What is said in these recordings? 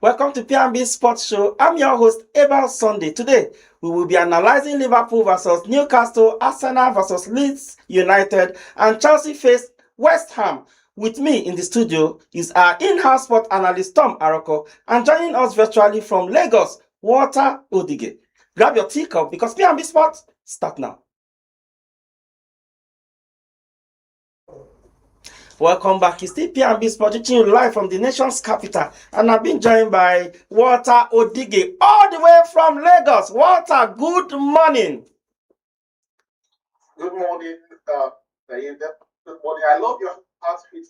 Welcome to P&B Sports Show. I'm your host, Abel Sunday. Today, we will be analyzing Liverpool versus Newcastle, Arsenal versus Leeds United, and Chelsea faced West Ham. With me in the studio is our in-house sport analyst, Tom Aroko, and joining us virtually from Lagos, Walter Odige. Grab your teacup because P&B Sports start now. Welcome back. It's still P&B Sport, reaching you live from the nation's capital. And I've been joined by Walter Odige, all the way from Lagos. Walter, good morning. Good morning, good morning. I love your outfit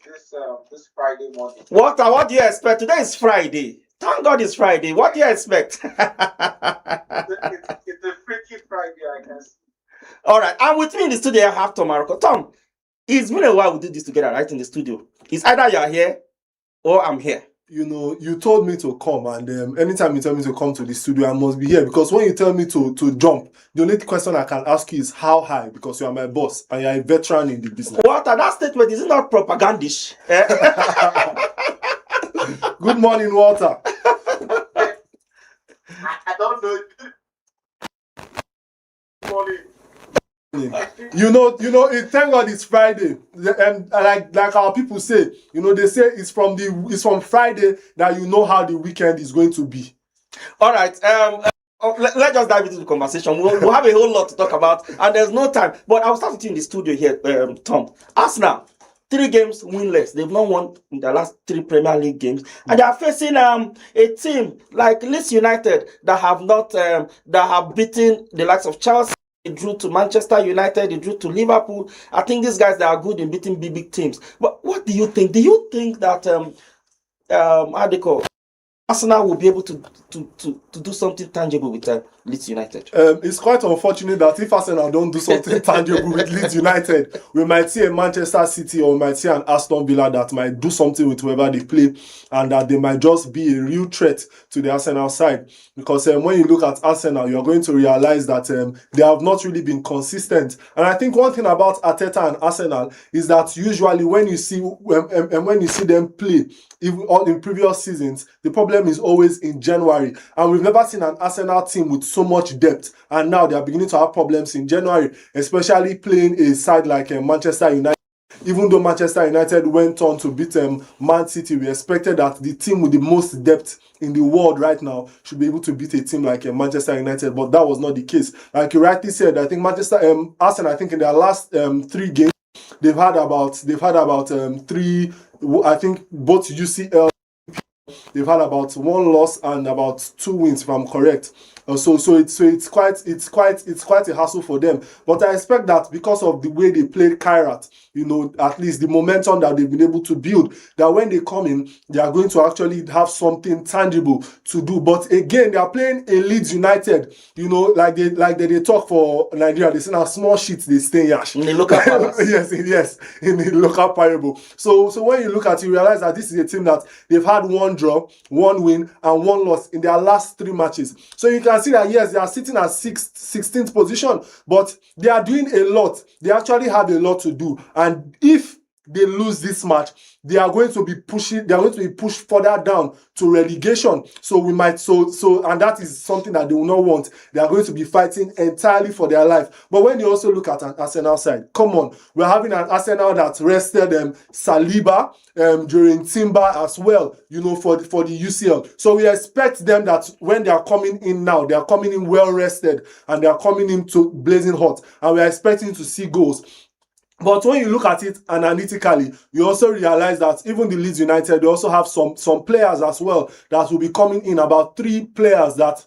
this Friday morning. Walter, what do you expect? Today is Friday. Thank God it's Friday. What do you expect? It's a freaky Friday, I guess. All right. And with me in the studio, I have Tom Aroko. Tom, it's been a while we did this together, right, in the studio. It's either you're here or I'm here. You know, you told me to come, and anytime you tell me to come to the studio, I must be here, because when you tell me to jump, the only question I can ask you is how high, because you are my boss and you are a veteran in the business. Walter, that statement is not propagandish. Good morning, Walter. I don't know. Good morning. You know, thank God it's Friday, and like our people say, they say it's from Friday that you know how the weekend is going to be. All right, let's just dive into the conversation. We'll have a whole lot to talk about, and there's no time. But I'll start with you in the studio here, Tom. Arsenal, 3 games winless. They've not won in the last 3 Premier League games, and they are facing a team like Leeds United that have beaten the likes of Chelsea. They drew to Manchester United, they drew to Liverpool. I think these guys, they are good in beating big teams. But what do you think? Do you think that Arsenal will be able to do something tangible with Leeds United? It's quite unfortunate that if Arsenal don't do something tangible with Leeds United, we might see a Manchester City or we might see an Aston Villa that might do something with whoever they play, and that they might just be a real threat to the Arsenal side. Because when you look at Arsenal, you're going to realize that they have not really been consistent. And I think one thing about Arteta and Arsenal is that usually when you see them play, even in previous seasons, the problem is always in January. And we've never seen an Arsenal team with so much depth. And now they are beginning to have problems in January, especially playing a side like Manchester United. Even though Manchester United went on to beat Man City, we expected that the team with the most depth in the world right now should be able to beat a team like Manchester United, but that was not the case. Like you rightly said, I think Arsenal, I think in their last 3 games, they've had about 3. I think both UCL, they've had about 1 loss and about 2 wins, if I'm correct. So it's quite a hassle for them. But I expect that because of the way they played Kairat, at least the momentum that they've been able to build, that when they come in, they are going to actually have something tangible to do. But again, they are playing a Leeds United, like they talk for Nigeria. They say now small sheets they stay yash. In the local palace. yes, in the local parable. So when you look at it, you realize that this is a team that they've had 1 draw, 1 win, and 1 loss in their last 3 matches. So you can see that yes, they are sitting at 16th position, but they are doing a lot. They actually have a lot to do, and if they lose this match, they are going to be pushed further down to relegation. So we might and that is something that they will not want. They are going to be fighting entirely for their life. But when you also look at an Arsenal side, come on, we're having an Arsenal that rested Saliba during Timber as well, for the UCL. So we expect them that when they are coming in now, they are coming in well rested and they are coming into blazing hot, and we are expecting to see goals. But when you look at it analytically, you also realize that even the Leeds United, they also have some players as well that will be coming in, about 3 players that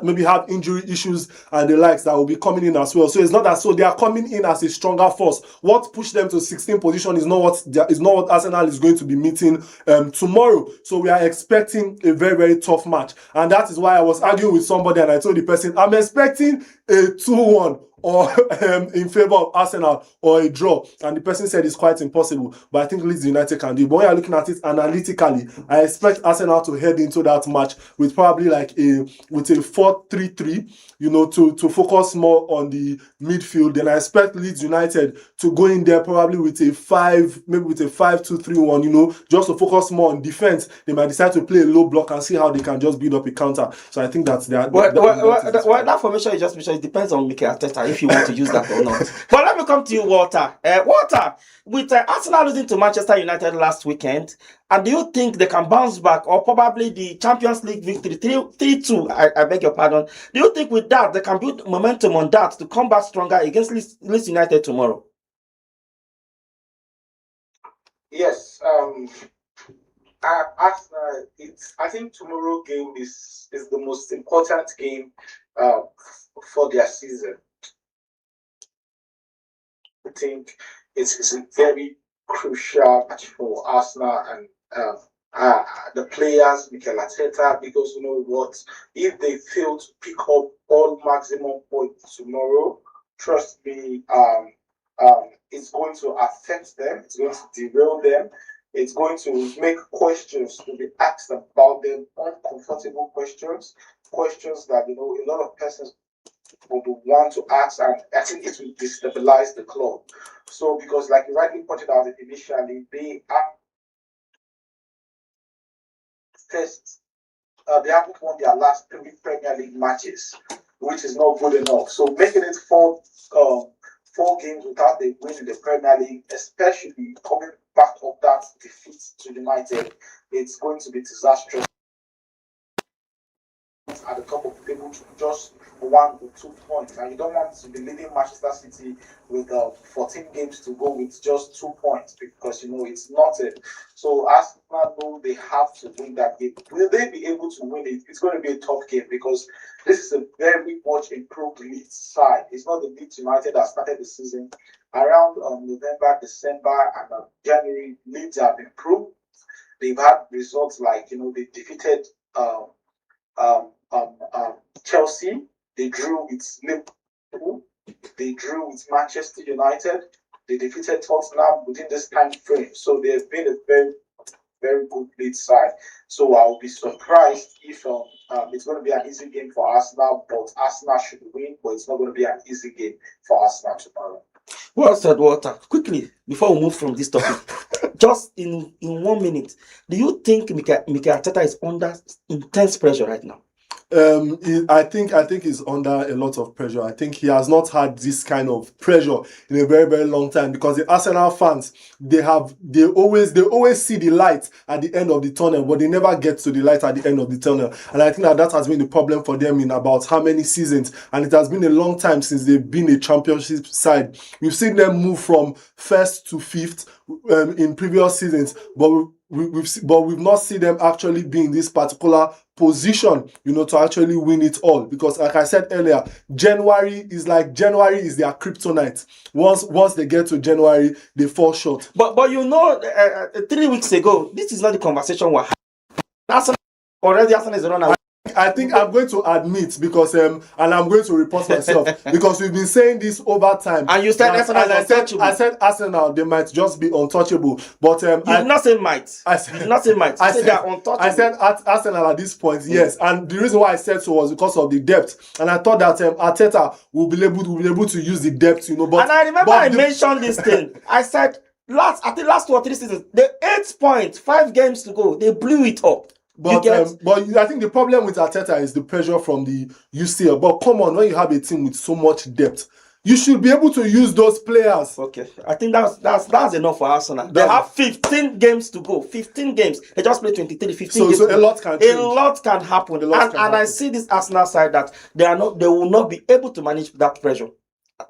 maybe have injury issues and the likes, that will be coming in as well. So it's not as so they are coming in as a stronger force. What pushed them to 16th position is not what Arsenal is going to be meeting tomorrow. So we are expecting a very, very tough match, and that is why I was arguing with somebody and I told the person I'm expecting a 2-1. or in favor of Arsenal or a draw, and the person said it's quite impossible, but I think Leeds United can do it. But when you're looking at it analytically, I expect Arsenal to head into that match with probably like a 4-3-3, to focus more on the midfield. Then I expect Leeds United to go in there probably with a 5-2-3-1, just to focus more on defense. They might decide to play a low block and see how they can just build up a counter. So I think that's that. That formation you just mentioned, it depends on Mikel Arteta if you want to use that or not. But let me come to you, Walter. Walter, with Arsenal losing to Manchester United last weekend, and do you think they can bounce back, or probably the Champions League victory 3-2? I beg your pardon. Do you think with that they can build momentum on that to come back stronger against Leeds United tomorrow? Yes. Arsenal. I think tomorrow game is the most important game for their season. I think it's a very crucial match for Arsenal and the players, Mikel Arteta, because you know what, if they fail to pick up all maximum points tomorrow, trust me, it's going to affect them. It's going to derail them. It's going to make questions to be asked about them, uncomfortable questions that a lot of persons would want to ask, and I think it will destabilize the club. So, because like you rightly pointed out initially, they haven't won their last 3 Premier League matches, which is not good enough. So, making it 4 games without a win in the Premier League, especially coming back of that defeat to United, it's going to be disastrous. At the top of the table to just 1 or 2 points, and you don't want to be leading Manchester City with 14 games to go with just 2 points, because it's not it. So Arsenal know they have to win that game. Will they be able to win it? It's going to be a tough game, because this is a very much improved Leeds side. It's not the Leeds United that started the season around November, December, and January. Leeds have improved. They've had results like they defeated Chelsea, they drew with Liverpool, they drew with Manchester United, they defeated Tottenham within this time frame. So they've been a very, very good lead side. So I'll be surprised if it's going to be an easy game for Arsenal, but Arsenal should win, but it's not going to be an easy game for Arsenal tomorrow. Well said, Walter. Quickly, before we move from this topic, just in 1 minute, do you think Mikel Arteta is under intense pressure right now? I think he's under a lot of pressure. I think he has not had this kind of pressure in a very, very long time, because the Arsenal fans, they always see the light at the end of the tunnel, but they never get to the light at the end of the tunnel. And I think that has been the problem for them in about how many seasons, and it has been a long time since they've been a championship side. We've seen them move from 1st to 5th in previous seasons, but we've not seen them actually be in this particular position, to actually win it all. Because like I said earlier, January is their kryptonite. Once they get to January, they fall short. But 3 weeks ago, this is not the conversation we're having. Arsenal is running away. I think I'm going to admit, because and I'm going to report myself, because we've been saying this over time. And you said Arsenal is untouchable. I said Arsenal, they might just be untouchable. But you did not say might. I said, you did not say might. You said they are untouchable. I said Arsenal at this point, yes. And the reason why I said so was because of the depth. And I thought that Arteta will be able to use the depth, But, and I remember I mentioned this thing. I said last 2 or 3 seasons, the 8 points, 5 games to go, they blew it up. But I think the problem with Arteta is the pressure from the UCL. But come on, when you have a team with so much depth, you should be able to use those players. Okay, I think that's enough for Arsenal. They have 15 games to go. 15 games. They just played 23. 15 games. So a lot can change. A lot can happen. And I see this Arsenal side that they will not be able to manage that pressure.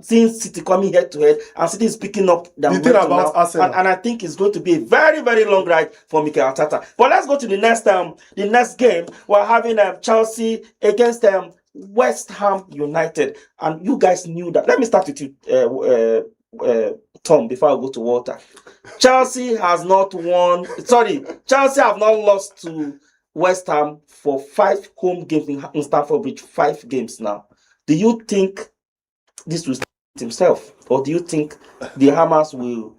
Seeing City coming head to head, and City is picking up the thing about Arsenal, and I think it's going to be a very, very long ride for Mikel Arteta. But let's go to the next game. We're having Chelsea against West Ham United, and you guys knew that. Let me start with you, Tom, before I go to Walter. Chelsea have not lost to West Ham for 5 home games in Stamford Bridge. 5 games now. Do you think this will himself, or do you think the Hammers will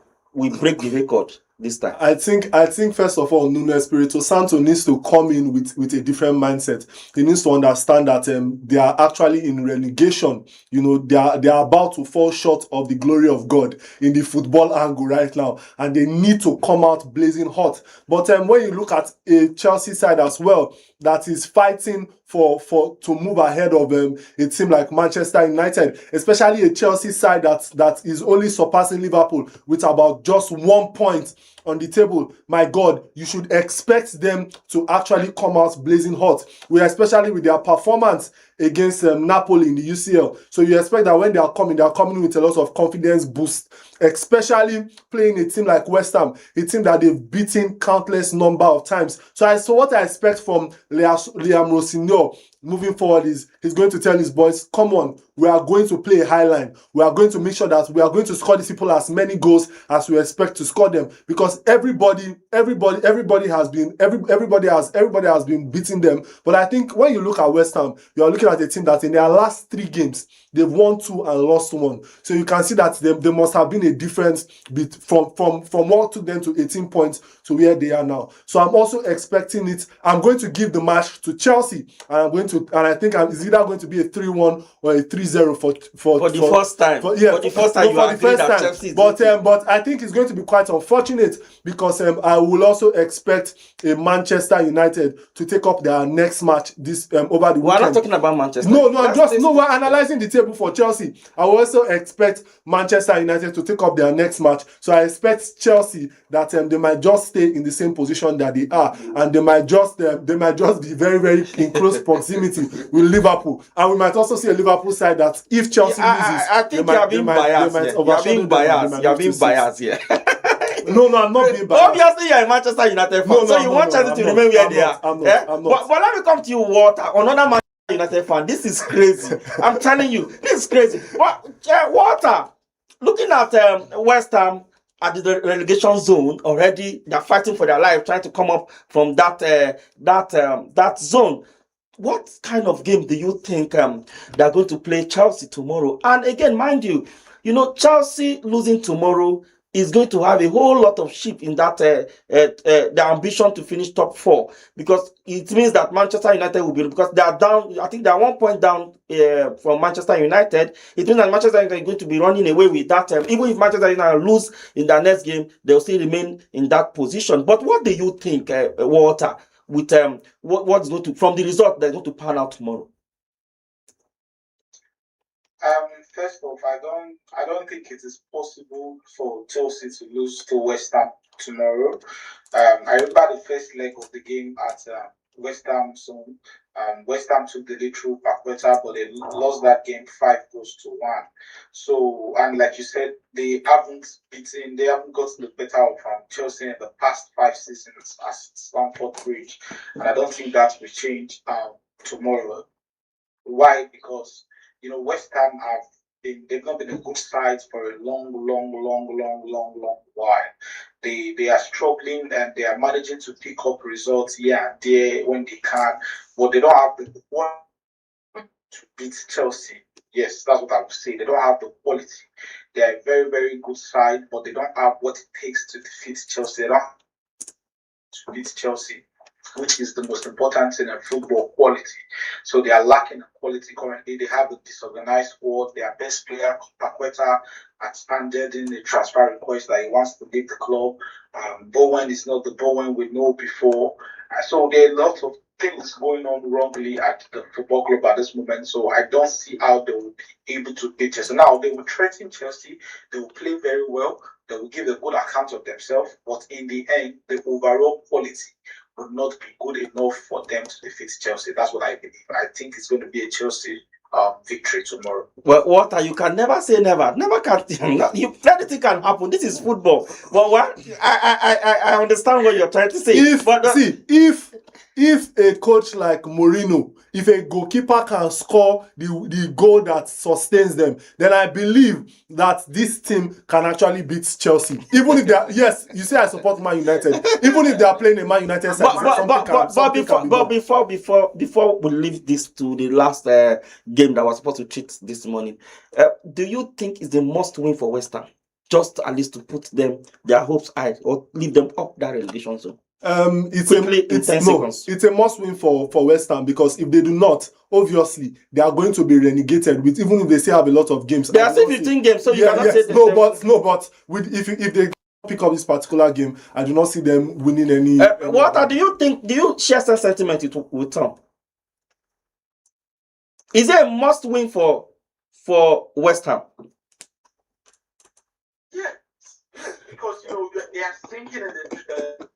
break the record this time? I think first of all, Nuno Espirito Santo needs to come in with a different mindset. He needs to understand that they are actually in relegation. You know, they are about to fall short of the glory of God in the football angle right now, and they need to come out blazing hot. But when you look at a Chelsea side as well that is fighting for to move ahead of a team like Manchester United, especially a Chelsea side that is only surpassing Liverpool with about just 1 point on the table. My God, you should expect them to actually come out blazing hot. Especially with their performance against Napoli in the UCL. So you expect that when they are coming with a lot of confidence boost, especially playing a team like West Ham, a team that they've beaten countless number of times. So what I expect from Liam Rossignol moving forward is he's going to tell his boys, come on, we are going to play a high line. We are going to make sure that we are going to score these people as many goals as we expect to score them, because everybody has been beating them. But I think when you look at West Ham, you are looking at a team that in their last 3 games they've won 2 and lost 1. So you can see that there must have been a difference from what took them to 18 points to where they are now. So I'm also expecting it. I'm going to give the match to Chelsea, and I think it's either going to be a 3-1 or a 3-0 for the first time. For the first time, you agree that Chelsea is but I think it's going to be quite unfortunate, because I will also expect a Manchester United to take up their next match this over the weekend. We're not talking about Manchester. We're analyzing the table for Chelsea. I will also expect Manchester United to take up their next match. So I expect Chelsea that they might just stay in the same position that they are, and they might just be very, very in close proximity with Liverpool. And we might also see a Liverpool side that if Chelsea loses, I think you are being biased. You are being biased here. No, I'm not being biased. Obviously, you're a Manchester United fan, so you want Chelsea to remain where they are. I'm not. But let me come to you, Walter, another Manchester United fan. This is crazy. I'm telling you, this is crazy. But Walter, looking at West Ham at the relegation zone already, they're fighting for their life, trying to come up from that zone. What kind of game do you think they're going to play Chelsea tomorrow? And again, mind you, Chelsea losing tomorrow is going to have a whole lot of shift in that the ambition to finish top 4, because it means that Manchester United will be, because they are down. I think they are 1 point down from Manchester United. It means that Manchester United is going to be running away with that. Even if Manchester United lose in their next game, they'll still remain in that position. But what do you think, Walter, with what's going to, from the result that's going to pan out tomorrow? First off, I don't think it is possible for Chelsea to lose to West Ham tomorrow. I remember the first leg of the game at West Ham zone. West Ham took the lead through Paqueta, but they lost that game 5-1. So, and like you said, they haven't gotten the better of Chelsea in the past 5 seasons at Stamford Bridge, and I don't think that will change tomorrow. Why? Because West Ham they've not been a good side for a long while. They are struggling, and they are managing to pick up results here and there when they can, but they don't have the quality to beat Chelsea. Yes, that's what I would say. They don't have the quality. They are a very, very good side, but they don't have what it takes to defeat Chelsea. They don't have to beat Chelsea, which is the most important thing in football, quality. So they are lacking quality currently. They have a disorganized squad. Their best player, Paqueta, has handed in a transfer request that he wants to leave the club. Bowen is not the Bowen we know before. So there are lots of things going on wrongly at the football club at this moment. So I don't see how they will be able to beat Chelsea. Now, they will threaten Chelsea. They will play very well. They will give a good account of themselves. But in the end, the overall quality would not be good enough for them to defeat Chelsea. That's what I believe. I think it's going to be a Chelsea victory tomorrow. Well, Walter, you can never say never. Never can. Anything can happen. This is football. But I understand what you're trying to say. If a coach like Mourinho, if a goalkeeper can score the goal that sustains them, then I believe that this team can actually beat Chelsea. Even if they are, yes, you say I support Man United. Even if they are playing a Man United side, before we leave this to the last game that was supposed to treat this morning. Do you think it's a must win for West Ham? Just at least to put them their hopes high or leave them up that relegation zone. Quickly, in 10 seconds. It's a must win for West Ham, because if they do not, obviously they are going to be relegated. With even if they still have a lot of games, They are still 15 games, so you cannot say but with if they pick up this particular game, I do not see them winning any. Walter, do you think? Do you share some sentiment with Tom? Is it a must win for West Ham? Yeah, because they are sinking in the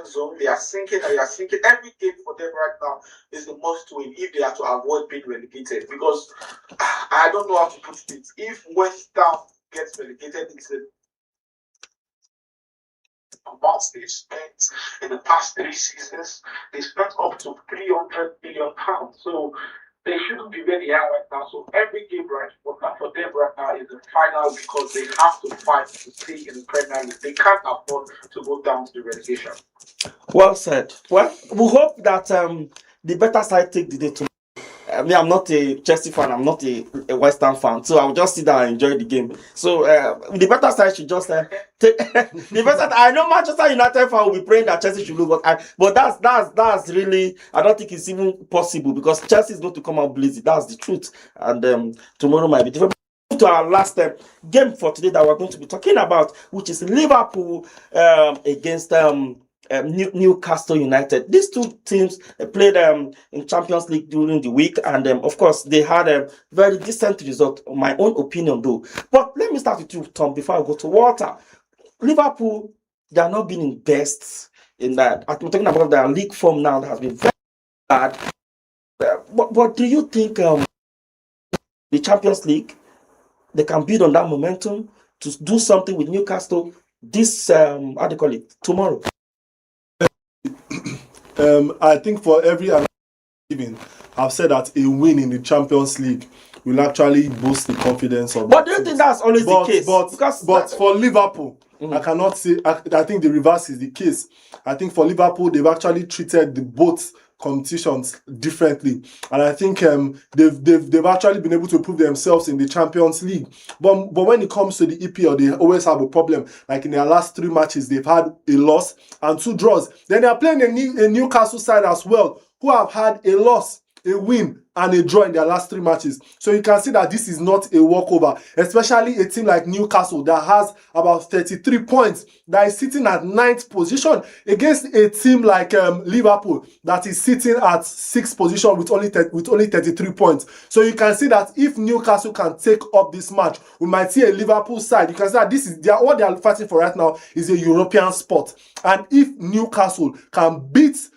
zone. They are sinking. Every game for them right now is the must win if they are to avoid being relegated. Because I don't know how to put it. If West Ham gets relegated, it's about they spent in the past 3 seasons. They spent up to £300 million. So they shouldn't be very high right now. So every game right for them right now is the final, because they have to fight to stay in the Premier League. They can't afford to go down to the relegation. Well said. Well, we hope that the better side take the day tomorrow. I mean, I'm not a Chelsea fan. I'm not a West Ham fan, so I'll just sit down and enjoy the game. So the better side should just take the better. I know Manchester United fan will be praying that Chelsea should lose, but that's really, I don't think it's even possible, because Chelsea is going to come out blazing. That's the truth, and tomorrow might be different. To our last game for today that we're going to be talking about, which is Liverpool against Newcastle United. These two teams played in Champions League during the week, and of course they had a very decent result, in my own opinion though. But let me start with you, Tom, before I go to Walter. Liverpool, they are not being best in that. I'm talking about their league form now that has been very bad. But do you think the Champions League, they can build on that momentum to do something with Newcastle this how do you call it, tomorrow? I think for every given, I've said that a win in the Champions League will actually boost the confidence of. But do you think that's always the case? But for Liverpool, I cannot say. I think the reverse is the case. I think for Liverpool, they've actually treated the both competitions differently, and I think they've actually been able to prove themselves in the Champions League. But when it comes to the EPL, they always have a problem. Like in their last 3 matches, they've had a loss and 2 draws. Then they are playing a Newcastle side as well, who have had a loss, a win, and a draw in their last 3 matches. So you can see that this is not a walkover, especially a team like Newcastle that has about 33 points, that is sitting at 9th position, against a team like Liverpool that is sitting at 6th position with only 33 points. So you can see that if Newcastle can take up this match, we might see a Liverpool side. You can see that this is what they are fighting for right now is a European spot. And if Newcastle can beat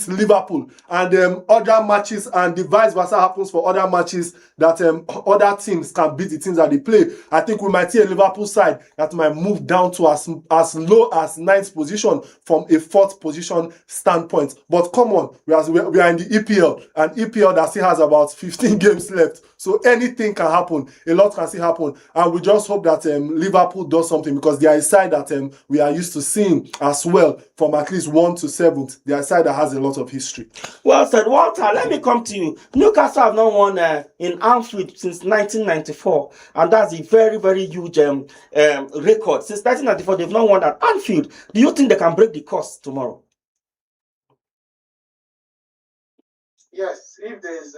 Liverpool and other matches, and the vice versa happens for other matches, that other teams can beat the teams that they play, I think we might see a Liverpool side that might move down to as low as 9th position from a 4th position standpoint. But come on, we are in the EPL, and EPL that still has about 15 games left. So anything can happen. A lot can still happen. And we just hope that Liverpool does something, because they are a side that we are used to seeing as well, from at least 1 to 7th. They are a side that has a lot of history. Well said, Walter. Let me come to you. Newcastle have not won in Anfield since 1994. And that's a very, very huge record. Since 1994, they've not won at Anfield. Do you think they can break the curse tomorrow? Yes, if there's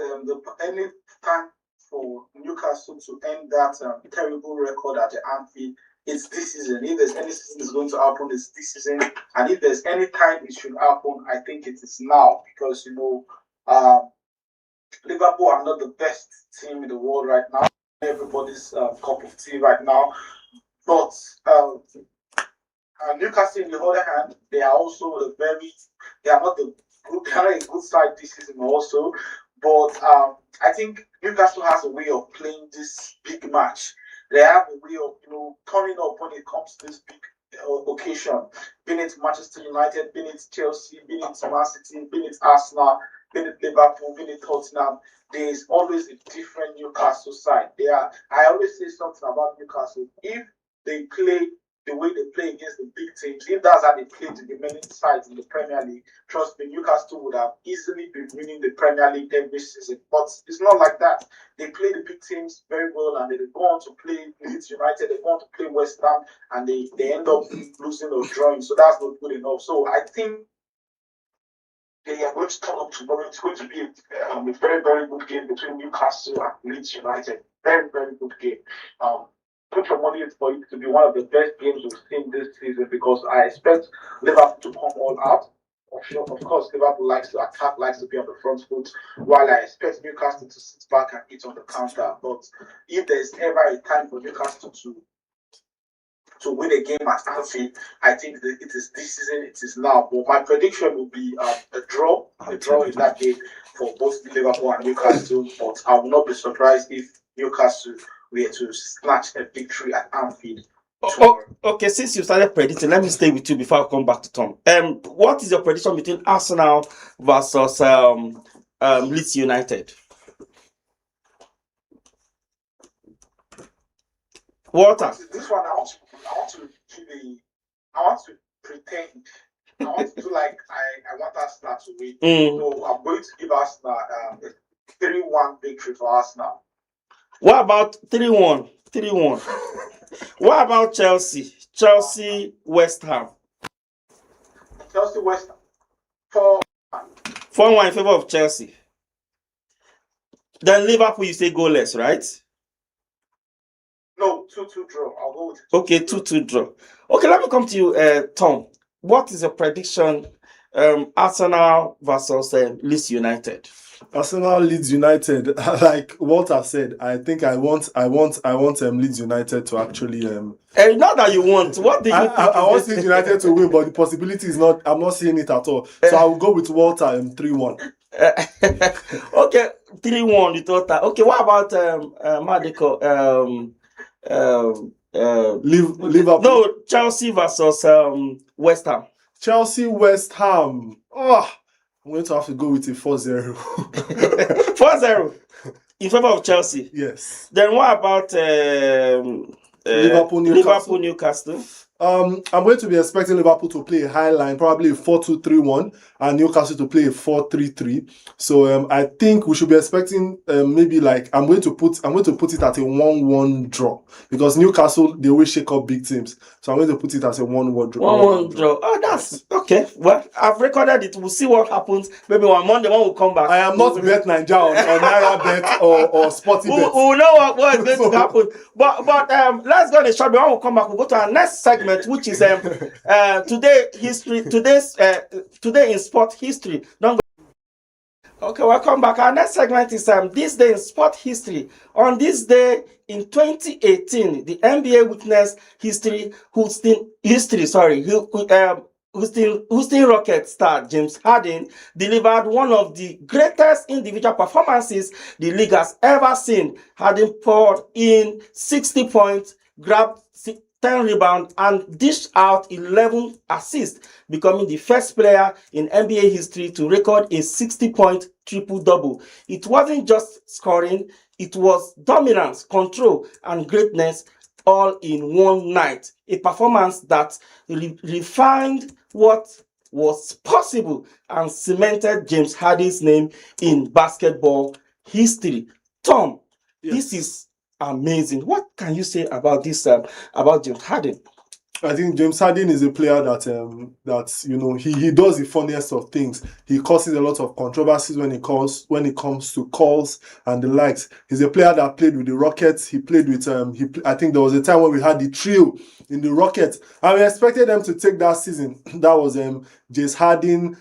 any time for Newcastle to end that terrible record at the Anfield, it's this season. If there's any season is going to happen, it's this season. And if there's any time it should happen, I think it is now. Because, Liverpool are not the best team in the world right now. Everybody's cup of tea right now. But Newcastle, on the other hand, they are also they are not a good side this season also. But I think Newcastle has a way of playing this big match. They have a way of turning up when it comes to this big occasion. Being it Manchester United, being it Chelsea, being it Man City, being it Arsenal, being it Liverpool, being it Tottenham, there is always a different Newcastle side. I always say something about Newcastle. If they play the way they play against the big teams. If that's how they played the remaining sides in the Premier League, trust me, Newcastle would have easily been winning the Premier League every season. But it's not like that. They play the big teams very well, and they go on to play Leeds United, they go on to play West Ham, and they end up losing or drawing. So that's not good enough. So I think they are going to turn up tomorrow. It's going to be a very, very good game between Newcastle and Leeds United. Very, very good game. Put your money for it to be one of the best games we've seen this season, because I expect Liverpool to come all out. Of course, Liverpool likes to attack, likes to be on the front foot, while I expect Newcastle to sit back and eat on the counter. But if there's ever a time for Newcastle to win a game at Anfield, I think that it is this season, it is now. But my prediction will be a draw in that game for both Liverpool and Newcastle. But I will not be surprised if Newcastle were to snatch a victory at Anfield. Okay, since you started predicting, let me stay with you before I come back to Tom. What is your prediction between Arsenal versus Leeds United? Walter. This one, I want to pretend. I want to do like I want Arsenal to win. So I'm going to give Arsenal a 3-1 victory for Arsenal. What about 3-1? 3-1. What about Chelsea? Chelsea, West Ham. Chelsea, West Ham. 4-1 in favor of Chelsea. Then Liverpool, you say goalless, right? No, 2-2 draw. I'll go with it. Okay, 2-2 draw. Okay, let me come to you, Tom. What is your prediction? Arsenal versus Leeds United. Arsenal, Leeds United. Like Walter said, I think I want Leeds United to actually. Not that you want. What do you? I want Leeds United to win, but the possibility is not. I'm not seeing it at all. So I will go with Walter 3-1. Okay, 3-1 with Walter. Okay, what about Liverpool. No, Chelsea versus West Ham. Chelsea, West Ham. Oh, I'm going to have to go with a 4-0. 4-0 in favor of Chelsea. Yes. Then what about Liverpool, Newcastle? I'm going to be expecting Liverpool to play a high line, probably a 4-2-3-1, and Newcastle to play a 4-3-3. So I think we should be expecting maybe like I'm going to put it at a 1-1 draw, because Newcastle, they will shake up big teams. So I'm going to put it as a 1-1 draw. 1-1 draw. Oh, that's okay. Well, I've recorded it. We'll see what happens. Maybe on Monday one will come back. I am not Bet Nigeria on Naira Bet or Sporty Bet. We'll know what is going to happen. But let's go on a short break. When we come back, we'll go to our next segment, which is today in sport history. Okay, welcome back. Our next segment is this day in sport history. On this day in 2018, the NBA witnessed Houston Rockets star James Harden delivered one of the greatest individual performances the league has ever seen. Harden poured in 60 points, grabbed 10 rebounds, and dished out 11 assists, becoming the first player in NBA history to record a 60-point triple-double. It wasn't just scoring, it was dominance, control, and greatness all in one night. A performance that refined what was possible and cemented James Harden's name in basketball history. Tom, yes. This is amazing. What can you say about this? About James Harden? I think James Harden is a player that he does the funniest of things. He causes a lot of controversies when it comes to calls and the likes. He's a player that played with the Rockets. He played with I think there was a time when we had the trio in the Rockets, and we expected them to take that season. That was James Harden,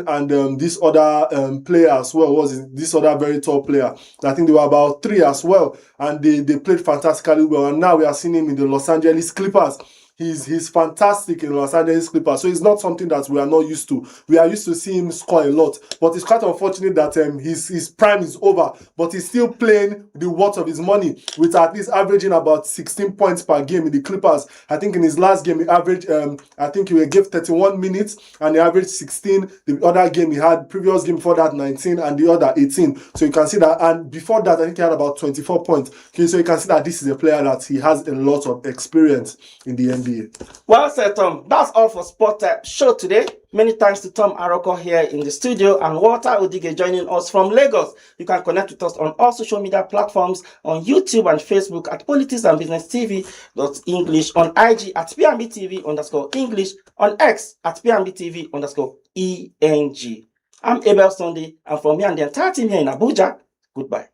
and this other player as well. Was this other very tall player? I think they were about 3 as well, and they played fantastically well. And now we are seeing him in the Los Angeles Clippers. He's fantastic in Los Angeles Clippers, so it's not something that we are not used to. We are used to seeing him score a lot, but it's quite unfortunate that his prime is over, but he's still playing the worth of his money, with at least averaging about 16 points per game in the Clippers. I think in his last game he averaged, I think he gave 31 minutes and he averaged 16. The other game he had, previous game before that, 19, and the other 18. So you can see that, and before that, I think he had about 24 points. Okay, so you can see that this is a player that he has a lot of experience in the NBA. Well said, Tom. That's all for Sport Show today. Many thanks to Tom Aroko here in the studio and Walter Odige joining us from Lagos. You can connect with us on all social media platforms, on YouTube and Facebook at Politics and Business TV.English, on IG at PNBTV_English, on X at PNBTV_ENG. I'm Abel Sunday, and from me and the entire team here in Abuja, goodbye.